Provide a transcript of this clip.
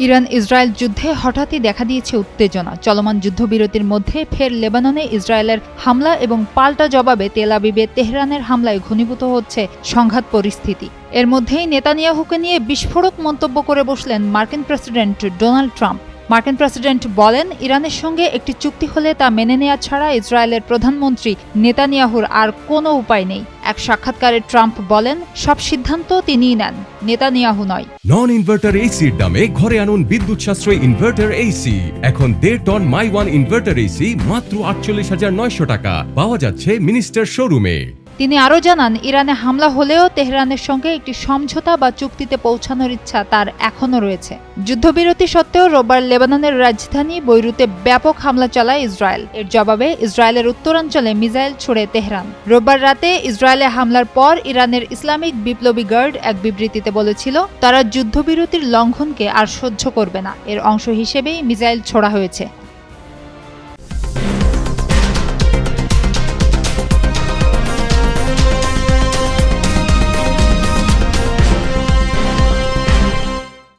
Iran Israel যুদ্ধে হঠাৎই দেখা দিয়েছে উত্তেজনা। চলমান যুদ্ধবিরতির মধ্যে ফের লেবাননে ইসরায়েলের হামলা এবং পাল্টা জবাবে তেল আবিবে তেহরানের হামলায় ঘনীভূত হচ্ছে সংঘাত পরিস্থিতি। এর মধ্যেই নেতানিয়াহুকে নিয়ে বিস্ফোরক মন্তব্য করে বসলেন মার্কিন প্রেসিডেন্ট ডোনাল্ড ট্রাম্প। মার্কিন প্রেসিডেন্ট বলেন, ইরানের সঙ্গে একটি চুক্তি হলে তা মেনে নেওয়া ছাড়া ইসরায়েলের প্রধানমন্ত্রী নেতানিয়াহুর আর কোনো উপায় নেই। এক সাক্ষাৎকারে ট্রাম্প বলেন, সব সিদ্ধান্ত তিনিই নেন, নেতানিয়াহু নয়। নন ইনভার্টার এসির দামে ঘরে আনুন বিদ্যুৎ সাশ্রয়ী ইনভার্টার এসি। এখন 1.5 টন মাই ওয়ান ইনভার্টার এসি মাত্র 48,900 টাকা পাওয়া যাচ্ছে মিনিস্টার শোরুমে। তিনি আরও জানান, ইরানে হামলা হলেও তেহরানের সঙ্গে একটি সমঝোতা বা চুক্তিতে পৌঁছানোর ইচ্ছা তার এখনও রয়েছে। যুদ্ধবিরতি সত্ত্বেও রোববার লেবাননের রাজধানী বৈরুতে ব্যাপক হামলা চালায় ইসরায়েল। এর জবাবে ইসরায়েলের উত্তরাঞ্চলে মিসাইল ছোড়ে তেহরান। রোববার রাতে ইসরায়েলে হামলার পর ইরানের ইসলামিক বিপ্লবী গার্ড এক বিবৃতিতে বলেছিল, তারা যুদ্ধবিরতির লঙ্ঘনকে আর সহ্য করবে না। এর অংশ হিসেবেই মিসাইল ছোড়া হয়েছে।